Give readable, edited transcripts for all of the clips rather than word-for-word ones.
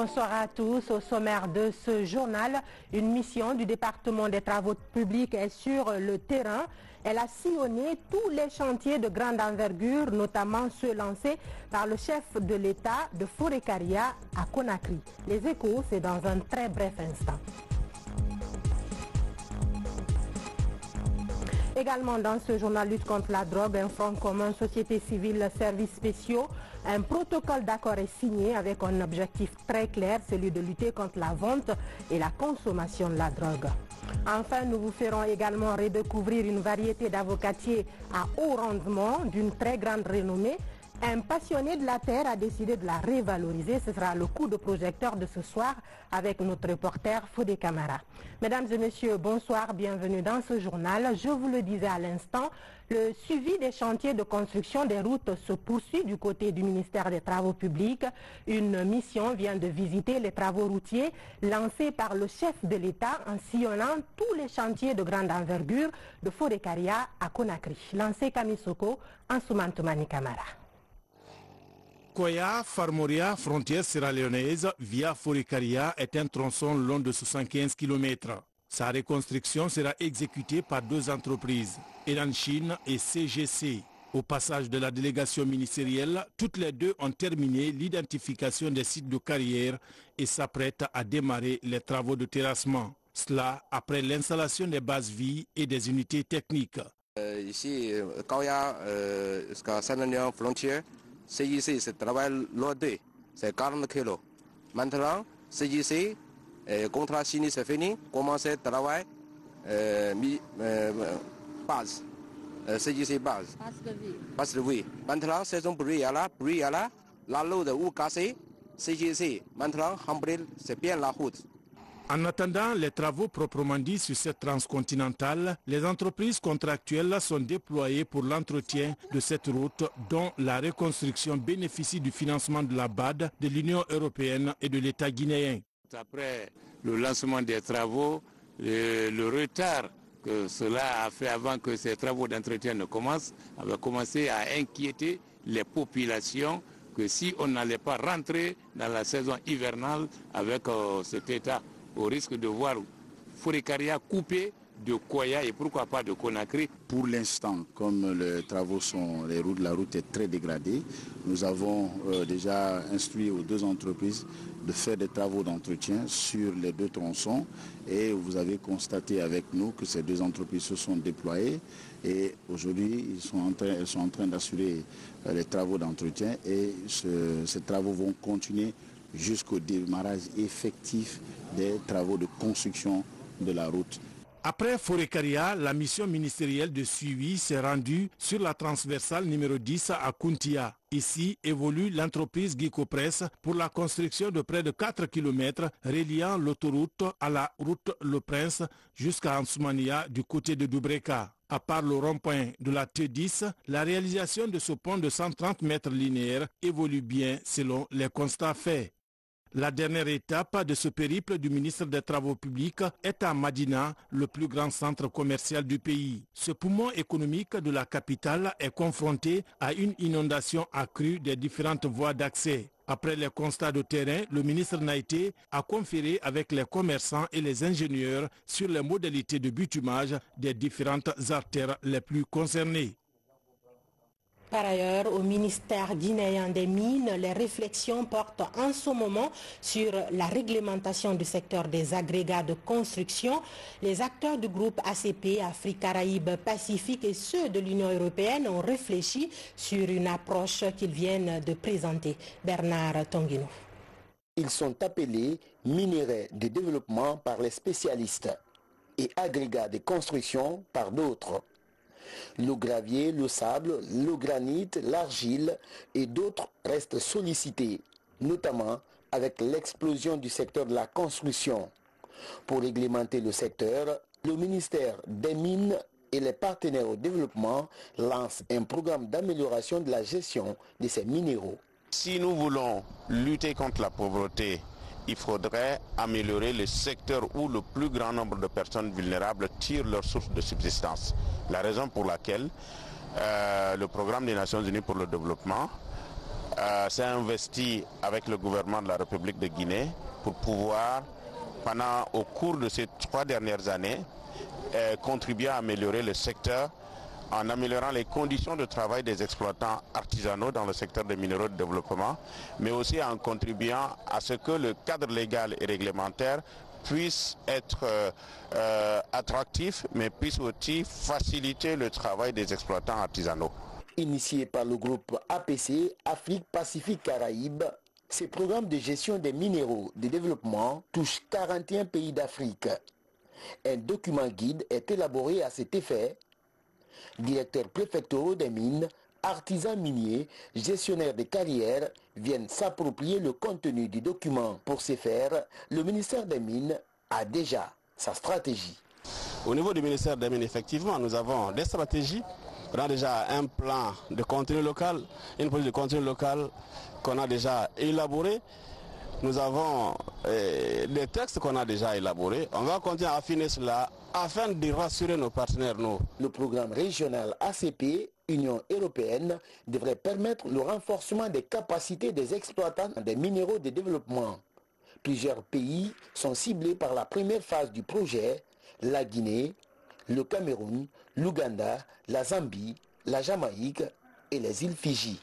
Bonsoir à tous. Au sommaire de ce journal, une mission du département des travaux publics est sur le terrain. Elle a sillonné tous les chantiers de grande envergure, notamment ceux lancés par le chef de l'État de Forécaria à Conakry. Les échos, c'est dans un très bref instant. Également dans ce journal lutte contre la drogue, un front commun société civile services spéciaux, un protocole d'accord est signé avec un objectif très clair, celui de lutter contre la vente et la consommation de la drogue. Enfin, nous vous ferons également redécouvrir une variété d'avocatiers à haut rendement d'une très grande renommée. Un passionné de la terre a décidé de la revaloriser. Ce sera le coup de projecteur de ce soir avec notre reporter Fodé Camara. Mesdames et messieurs, bonsoir, bienvenue dans ce journal. Je vous le disais à l'instant, le suivi des chantiers de construction des routes se poursuit du côté du ministère des Travaux publics. Une mission vient de visiter les travaux routiers lancés par le chef de l'État en sillonnant tous les chantiers de grande envergure de Forécaria à Conakry. Lancé Kamisoko, Ansoumane Toumani Camara. Koya Farmoria, frontière sierra-léonaise, via Forécaria, est un tronçon long de 75 km. Sa reconstruction sera exécutée par deux entreprises, Elan Chine et CGC. Au passage de la délégation ministérielle, toutes les deux ont terminé l'identification des sites de carrière et s'apprêtent à démarrer les travaux de terrassement. Cela après l'installation des bases vie et des unités techniques. Ici, Koya, jusqu'à Saint-Denis frontière. CGC, c'est travail lourdé, c'est 40 kg. Maintenant, CGC, contrat signé, c'est fini. Commencez le travail, base. CGC base. Base de vie. Maintenant, saison bruit là, la l'eau de ou cassée, CGC. Maintenant, c'est bien la route. En attendant les travaux proprement dits sur cette transcontinentale, les entreprises contractuelles sont déployées pour l'entretien de cette route dont la reconstruction bénéficie du financement de la BAD, de l'Union européenne et de l'État guinéen. Après le lancement des travaux, le retard que cela a fait avant que ces travaux d'entretien ne commencent, avait commencé à inquiéter les populations que si on n'allait pas rentrer dans la saison hivernale avec cet état, au risque de voir Forécaria coupé de Koya et pourquoi pas de Conakry. Pour l'instant, comme les travaux sont, la route est très dégradée, nous avons déjà instruit aux deux entreprises de faire des travaux d'entretien sur les deux tronçons et vous avez constaté avec nous que ces deux entreprises se sont déployées et aujourd'hui elles sont en train d'assurer les travaux d'entretien et ces travaux vont continuer jusqu'au démarrage effectif des travaux de construction de la route. Après Forécaria, la mission ministérielle de suivi s'est rendue sur la transversale numéro 10 à Kuntia. Ici évolue l'entreprise Gicopress pour la construction de près de 4 km reliant l'autoroute à la route Le Prince jusqu'à Ansoumania du côté de Doubreka. À part le rond-point de la T10, la réalisation de ce pont de 130 mètres linéaires évolue bien selon les constats faits. La dernière étape de ce périple du ministre des Travaux publics est à Madina, le plus grand centre commercial du pays. Ce poumon économique de la capitale est confronté à une inondation accrue des différentes voies d'accès. Après les constats de terrain, le ministre Naïté a conféré avec les commerçants et les ingénieurs sur les modalités de bitumage des différentes artères les plus concernées. Par ailleurs, au ministère guinéen des Mines, les réflexions portent en ce moment sur la réglementation du secteur des agrégats de construction. Les acteurs du groupe ACP, Afrique, Caraïbes, Pacifique et ceux de l'Union européenne ont réfléchi sur une approche qu'ils viennent de présenter. Bernard Tonguino. Ils sont appelés minerais de développement par les spécialistes et agrégats de construction par d'autres. Le gravier, le sable, le granit, l'argile et d'autres restent sollicités, notamment avec l'explosion du secteur de la construction. Pour réglementer le secteur, le ministère des Mines et les partenaires au développement lancent un programme d'amélioration de la gestion de ces minéraux. Si nous voulons lutter contre la pauvreté, il faudrait améliorer le secteur où le plus grand nombre de personnes vulnérables tirent leurs sources de subsistance. La raison pour laquelle le programme des Nations Unies pour le développement s'est investi avec le gouvernement de la République de Guinée pour pouvoir, au cours de ces 3 dernières années, contribuer à améliorer le secteur en améliorant les conditions de travail des exploitants artisanaux dans le secteur des minéraux de développement, mais aussi en contribuant à ce que le cadre légal et réglementaire puisse être attractif, mais puisse aussi faciliter le travail des exploitants artisanaux. Initié par le groupe APC, Afrique Pacifique Caraïbes, ce programme de gestion des minéraux de développement touche 41 pays d'Afrique. Un document guide est élaboré à cet effet. Directeurs préfectoraux des mines, artisans miniers, gestionnaires de carrières viennent s'approprier le contenu du document. Pour ce faire, le ministère des Mines a déjà sa stratégie. Au niveau du ministère des Mines, effectivement, nous avons des stratégies. On a déjà un plan de contenu local, une politique de contenu local qu'on a déjà élaboré. Nous avons des textes qu'on a déjà élaborés. On va continuer à affiner cela afin de rassurer nos partenaires. Le programme régional ACP, Union européenne, devrait permettre le renforcement des capacités des exploitants des minéraux de développement. Plusieurs pays sont ciblés par la première phase du projet, la Guinée, le Cameroun, l'Ouganda, la Zambie, la Jamaïque et les îles Fidji.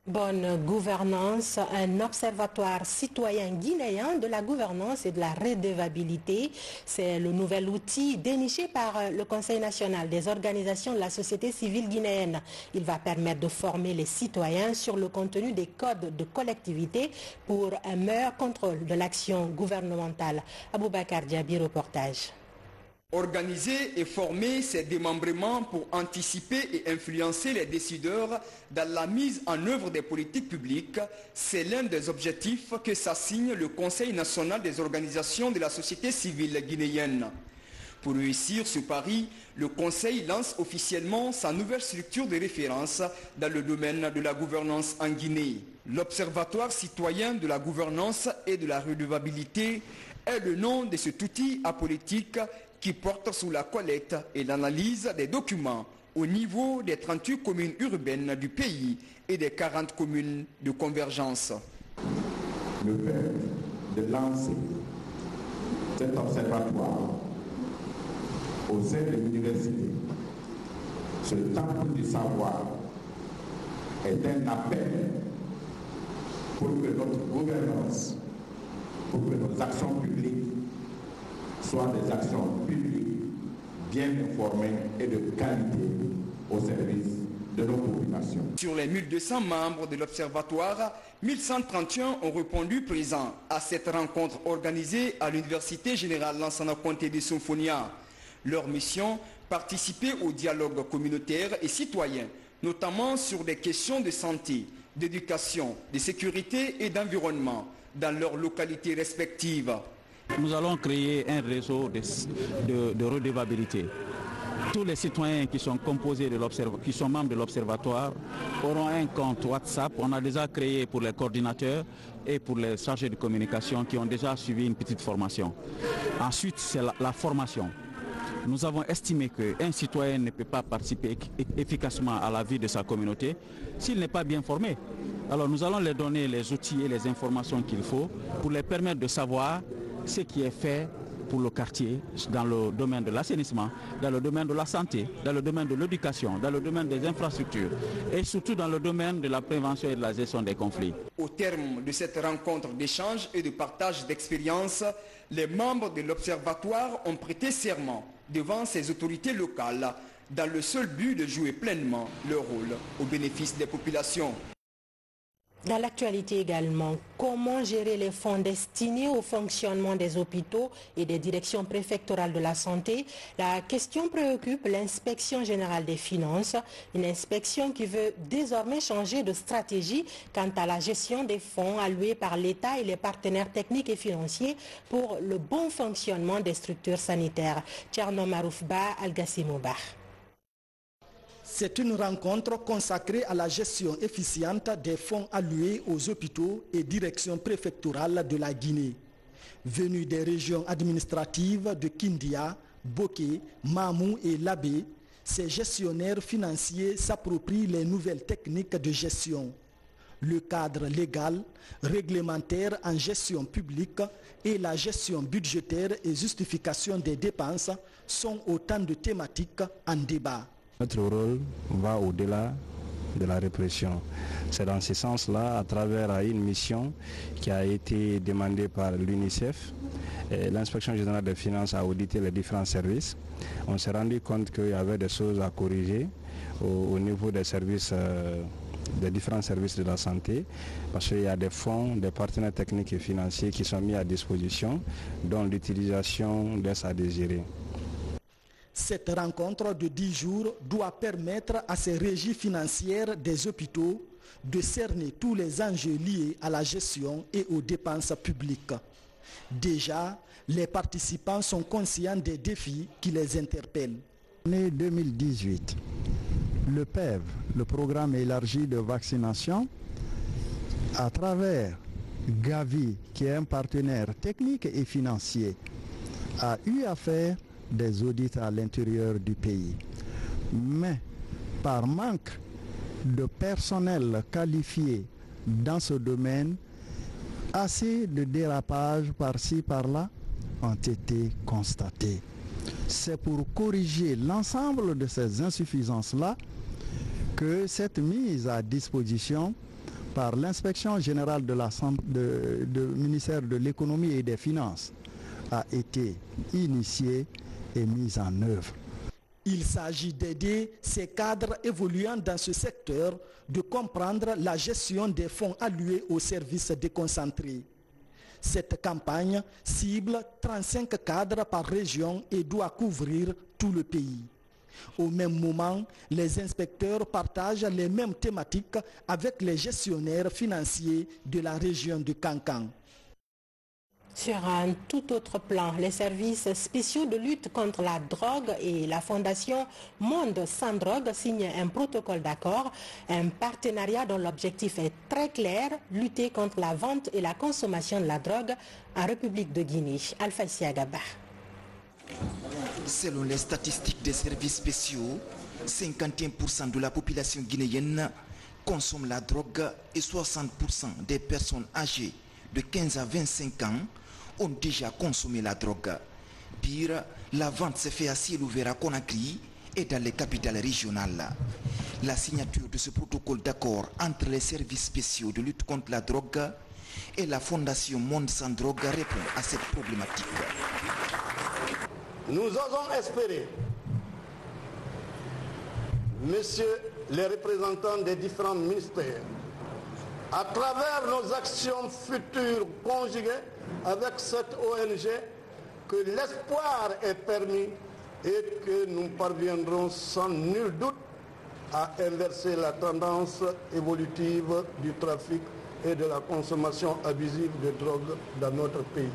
Bonne gouvernance, un observatoire citoyen guinéen de la gouvernance et de la redevabilité. C'est le nouvel outil déniché par le Conseil national des organisations de la société civile guinéenne. Il va permettre de former les citoyens sur le contenu des codes de collectivité pour un meilleur contrôle de l'action gouvernementale. Aboubakar Diaby, reportage. Organiser et former ces démembrements pour anticiper et influencer les décideurs dans la mise en œuvre des politiques publiques, c'est l'un des objectifs que s'assigne le Conseil national des organisations de la société civile guinéenne. Pour réussir ce pari, le Conseil lance officiellement sa nouvelle structure de référence dans le domaine de la gouvernance en Guinée. L'Observatoire citoyen de la gouvernance et de la redevabilité est le nom de cet outil apolitique qui porte sur la collecte et l'analyse des documents au niveau des 38 communes urbaines du pays et des 40 communes de convergence. Le fait de lancer cet observatoire au sein de l'université, ce temple du savoir, est un appel pour que notre gouvernance, pour que nos actions publiques soient des actions publiques bien informées et de qualité au service de nos populations. Sur les 1200 membres de l'Observatoire, 1131 ont répondu présents à cette rencontre organisée à l'Université générale Lansana Conté de Symphonia. Leur mission, participer au dialogue communautaire et citoyen, notamment sur des questions de santé, d'éducation, de sécurité et d'environnement dans leurs localités respectives. Nous allons créer un réseau de redevabilité. Tous les citoyens qui sont composés qui sont membres de l'Observatoire auront un compte WhatsApp. On a déjà créé pour les coordinateurs et pour les chargés de communication qui ont déjà suivi une petite formation. Ensuite, c'est la formation. Nous avons estimé qu'un citoyen ne peut pas participer efficacement à la vie de sa communauté s'il n'est pas bien formé. Alors nous allons leur donner les outils et les informations qu'il faut pour les permettre de savoir ce qui est fait pour le quartier dans le domaine de l'assainissement, dans le domaine de la santé, dans le domaine de l'éducation, dans le domaine des infrastructures et surtout dans le domaine de la prévention et de la gestion des conflits. Au terme de cette rencontre d'échange et de partage d'expériences, les membres de l'Observatoire ont prêté serment devant ces autorités locales dans le seul but de jouer pleinement leur rôle au bénéfice des populations. Dans l'actualité également, comment gérer les fonds destinés au fonctionnement des hôpitaux et des directions préfectorales de la santé? La question préoccupe l'inspection générale des finances, une inspection qui veut désormais changer de stratégie quant à la gestion des fonds alloués par l'État et les partenaires techniques et financiers pour le bon fonctionnement des structures sanitaires. Tcherno Maroufba, Al-Gassimoubar. C'est une rencontre consacrée à la gestion efficiente des fonds alloués aux hôpitaux et directions préfectorales de la Guinée. Venus des régions administratives de Kindia, Boké, Mamou et Labé, ces gestionnaires financiers s'approprient les nouvelles techniques de gestion. Le cadre légal, réglementaire en gestion publique et la gestion budgétaire et justification des dépenses sont autant de thématiques en débat. Notre rôle va au-delà de la répression. C'est dans ce sens-là, à travers une mission qui a été demandée par l'UNICEF, l'inspection générale des finances a audité les différents services. On s'est rendu compte qu'il y avait des choses à corriger au niveau des services, des différents services de la santé, parce qu'il y a des fonds, des partenaires techniques et financiers qui sont mis à disposition, dont l'utilisation laisse à désirer. Cette rencontre de 10 jours doit permettre à ces régies financières des hôpitaux de cerner tous les enjeux liés à la gestion et aux dépenses publiques. Déjà, les participants sont conscients des défis qui les interpellent. L'année 2018, le PEV, le programme élargi de vaccination, à travers Gavi, qui est un partenaire technique et financier, a eu à faire des audits à l'intérieur du pays. Mais par manque de personnel qualifié dans ce domaine, assez de dérapages par-ci par-là ont été constatés. C'est pour corriger l'ensemble de ces insuffisances-là que cette mise à disposition par l'inspection générale du ministère de l'économie et des finances a été initiée et mise en œuvre. Il s'agit d'aider ces cadres évoluant dans ce secteur de comprendre la gestion des fonds alloués aux services déconcentrés. Cette campagne cible 35 cadres par région et doit couvrir tout le pays. Au même moment, les inspecteurs partagent les mêmes thématiques avec les gestionnaires financiers de la région de Kankan. Sur un tout autre plan, les services spéciaux de lutte contre la drogue et la fondation Monde sans drogue signent un protocole d'accord, un partenariat dont l'objectif est très clair, lutter contre la vente et la consommation de la drogue en République de Guinée. Alpha Siagaba. Selon les statistiques des services spéciaux, 51% de la population guinéenne consomme la drogue et 60% des personnes âgées de 15 à 25 ans ont déjà consommé la drogue. Pire, la vente s'est fait à ciel ouvert à Conakry et dans les capitales régionales. La signature de ce protocole d'accord entre les services spéciaux de lutte contre la drogue et la fondation Monde sans drogue répond à cette problématique. Nous osons espérer, messieurs les représentants des différents ministères, à travers nos actions futures conjuguées avec cette ONG, que l'espoir est permis et que nous parviendrons sans nul doute à inverser la tendance évolutive du trafic et de la consommation abusive de drogue dans notre pays.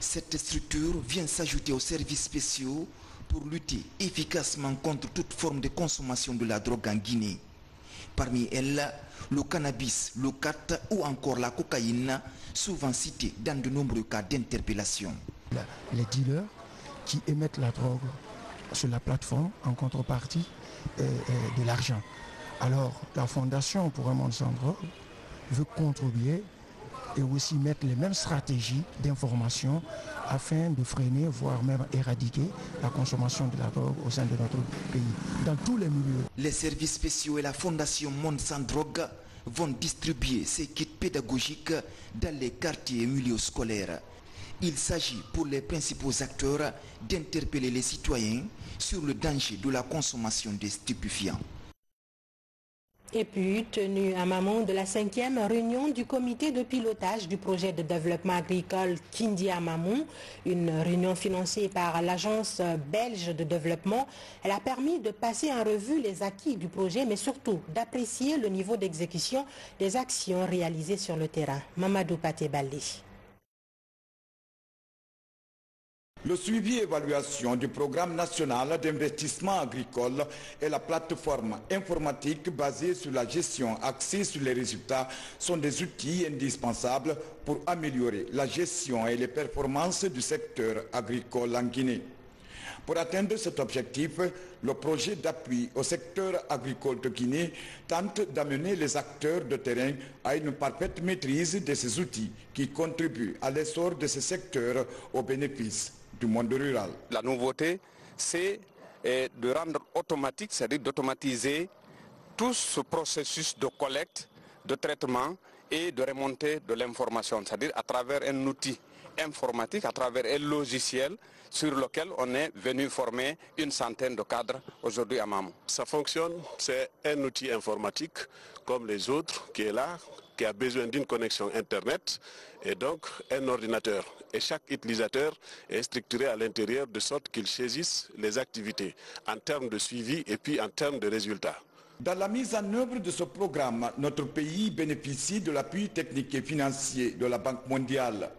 Cette structure vient s'ajouter aux services spéciaux pour lutter efficacement contre toute forme de consommation de la drogue en Guinée. Parmi elles, le cannabis, le cat ou encore la cocaïne, souvent cités dans de nombreux cas d'interpellation. Les dealers qui émettent la drogue sur la plateforme en contrepartie de l'argent. Alors, la Fondation pour un monde sans drogue veut contribuer et aussi mettre les mêmes stratégies d'information afin de freiner, voire même éradiquer la consommation de la drogue au sein de notre pays, dans tous les milieux. Les services spéciaux et la Fondation Monde sans drogue vont distribuer ces kits pédagogiques dans les quartiers et milieux scolaires. Il s'agit pour les principaux acteurs d'interpeller les citoyens sur le danger de la consommation des stupéfiants. Et puis, tenue à Mamou de la 5e réunion du comité de pilotage du projet de développement agricole Kindia Mamou, une réunion financée par l'agence belge de développement, elle a permis de passer en revue les acquis du projet, mais surtout d'apprécier le niveau d'exécution des actions réalisées sur le terrain. Mamadou Paté Baldi. Le suivi et évaluation du programme national d'investissement agricole et la plateforme informatique basée sur la gestion axée sur les résultats sont des outils indispensables pour améliorer la gestion et les performances du secteur agricole en Guinée. Pour atteindre cet objectif, le projet d'appui au secteur agricole de Guinée tente d'amener les acteurs de terrain à une parfaite maîtrise de ces outils qui contribuent à l'essor de ce secteur au bénéfice du monde rural. La nouveauté, c'est de rendre automatique, c'est-à-dire d'automatiser tout ce processus de collecte, de traitement et de remontée de l'information, c'est-à-dire à travers un outil informatique, à travers un logiciel sur lequel on est venu former une centaine de cadres aujourd'hui à Mamou. Ça fonctionne, c'est un outil informatique comme les autres qui est là, qui a besoin d'une connexion Internet et donc un ordinateur. Et chaque utilisateur est structuré à l'intérieur de sorte qu'il saisisse les activités en termes de suivi et puis en termes de résultats. Dans la mise en œuvre de ce programme, notre pays bénéficie de l'appui technique et financier de la Banque mondiale.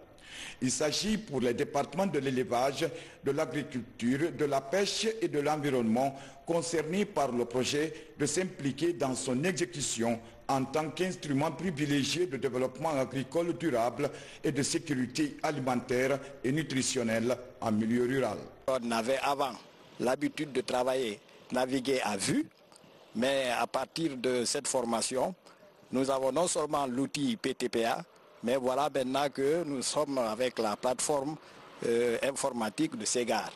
Il s'agit pour les départements de l'élevage, de l'agriculture, de la pêche et de l'environnement concernés par le projet de s'impliquer dans son exécution en tant qu'instrument privilégié de développement agricole durable et de sécurité alimentaire et nutritionnelle en milieu rural. On avait avant l'habitude de travailler, naviguer à vue, mais à partir de cette formation, nous avons non seulement l'outil PTPA, mais voilà maintenant que nous sommes avec la plateforme informatique de Segar.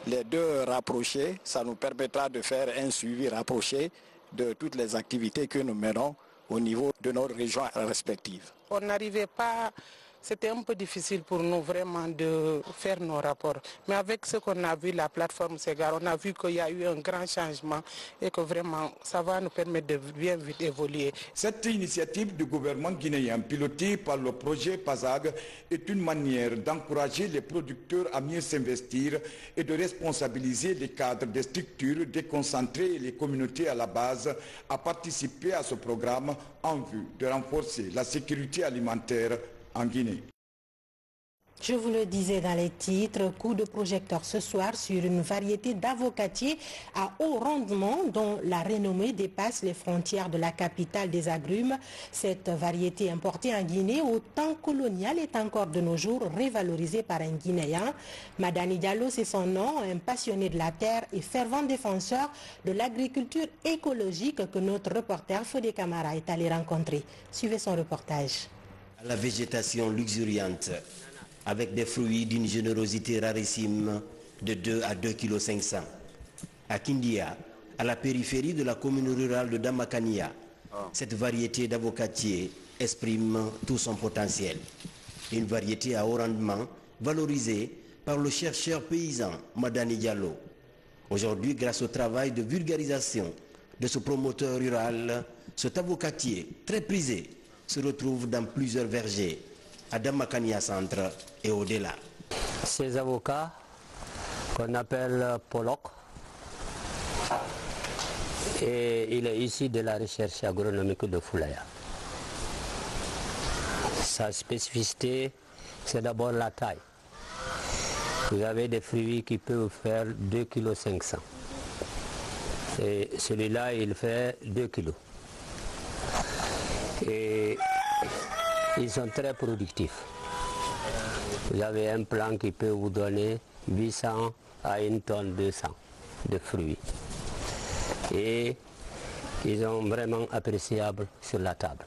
Les deux rapprochés, ça nous permettra de faire un suivi rapproché de toutes les activités que nous menons au niveau de nos régions respectives. On n'arrivait pas, c'était un peu difficile pour nous vraiment de faire nos rapports. Mais avec ce qu'on a vu, la plateforme Segar, on a vu qu'il y a eu un grand changement et que vraiment ça va nous permettre de bien vite évoluer. Cette initiative du gouvernement guinéen pilotée par le projet PASAG est une manière d'encourager les producteurs à mieux s'investir et de responsabiliser les cadres des structures déconcentrées et les communautés à la base à participer à ce programme en vue de renforcer la sécurité alimentaire en Guinée. Je vous le disais dans les titres, coup de projecteur ce soir sur une variété d'avocatiers à haut rendement dont la renommée dépasse les frontières de la capitale des agrumes. Cette variété importée en Guinée au temps colonial est encore de nos jours révalorisée par un Guinéen. Madani Diallo, c'est son nom, un passionné de la terre et fervent défenseur de l'agriculture écologique que notre reporter Fodé Camara est allé rencontrer. Suivez son reportage. La végétation luxuriante, avec des fruits d'une générosité rarissime de 2 à 2,5 kg. À Kindia, à la périphérie de la commune rurale de Damakania, cette variété d'avocatier exprime tout son potentiel. Une variété à haut rendement valorisée par le chercheur paysan Madani Diallo. Aujourd'hui, grâce au travail de vulgarisation de ce promoteur rural, cet avocatier très prisé se retrouve dans plusieurs vergers à Damakania Centre et au-delà. Ces avocats qu'on appelle Pollock, et il est issu de la recherche agronomique de Foulaya. Sa spécificité, c'est d'abord la taille. Vous avez des fruits qui peuvent faire 2,5 kg. Et celui-là, il fait 2 kg. Et ils sont très productifs. Vous avez un plant qui peut vous donner 800 à 1 tonne 200 de fruits. Et ils sont vraiment appréciables sur la table.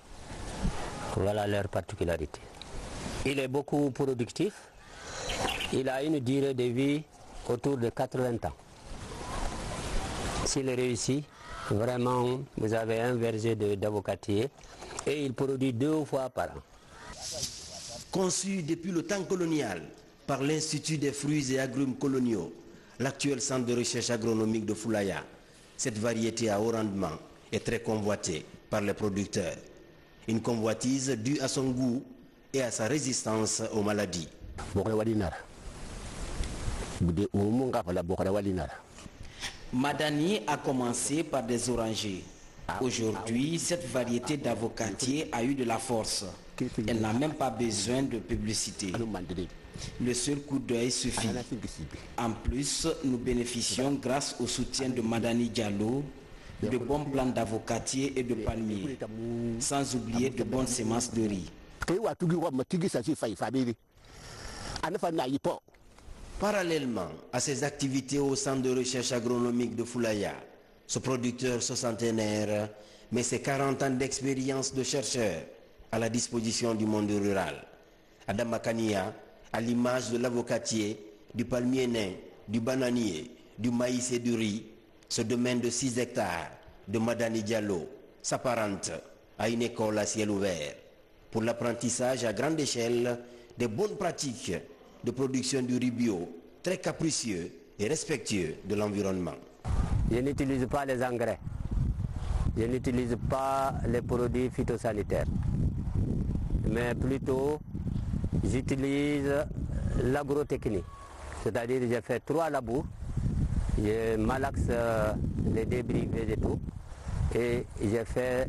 Voilà leur particularité. Il est beaucoup productif. Il a une durée de vie autour de 80 ans. S'il réussit, vraiment, vous avez un verger d'avocatier et il produit 2 fois par an. Conçu depuis le temps colonial par l'Institut des fruits et agrumes coloniaux, l'actuel centre de recherche agronomique de Foulaya, cette variété à haut rendement est très convoitée par les producteurs. Une convoitise due à son goût et à sa résistance aux maladies. Madani a commencé par des orangers. Aujourd'hui, cette variété d'avocatier a eu de la force. Elle n'a même pas besoin de publicité. Le seul coup d'œil suffit. En plus, nous bénéficions grâce au soutien de Madani Diallo de bons plants d'avocatier et de palmiers, sans oublier de bonnes semences de riz. Parallèlement à ses activités au centre de recherche agronomique de Foulaya, ce producteur soixantenaire met ses 40 ans d'expérience de chercheur à la disposition du monde rural. Adama Kania, à l'image de l'avocatier, du palmier nain, du bananier, du maïs et du riz, ce domaine de 6 hectares de Madani Diallo s'apparente à une école à ciel ouvert pour l'apprentissage à grande échelle des bonnes pratiques de production du riz bio, très capricieux et respectueux de l'environnement. Je n'utilise pas les engrais, je n'utilise pas les produits phytosanitaires, mais plutôt j'utilise l'agrotechnique, c'est-à-dire j'ai fait 3 labours, je malaxe les débris végétaux et j'ai fait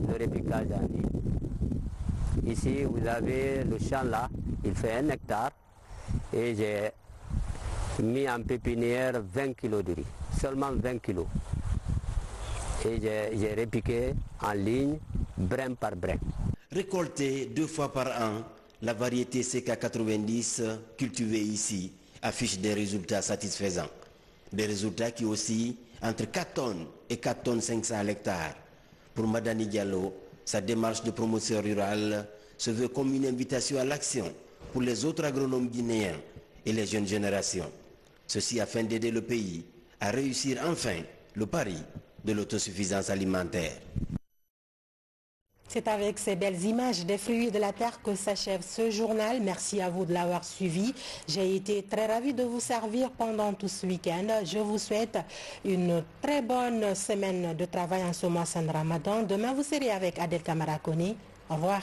le repiquage en ligne. Ici vous avez le champ là, il fait 1 hectare et j'ai mis en pépinière 20 kg de riz, seulement 20 kg. Et j'ai repiqué en ligne, brin par brin. Récoltée 2 fois par an, la variété CK90 cultivée ici affiche des résultats satisfaisants. Des résultats qui oscillent entre 4 tonnes et 4 tonnes 500 à l'hectare. Pour Madani Diallo, sa démarche de promotion rurale se veut comme une invitation à l'action pour les autres agronomes guinéens et les jeunes générations. Ceci afin d'aider le pays à réussir enfin le pari de l'autosuffisance alimentaire. C'est avec ces belles images des fruits de la terre que s'achève ce journal. Merci à vous de l'avoir suivi. J'ai été très ravie de vous servir pendant tout ce week-end. Je vous souhaite une très bonne semaine de travail en ce mois saint Ramadan. Demain, vous serez avec Adel Kamarakoni. Au revoir.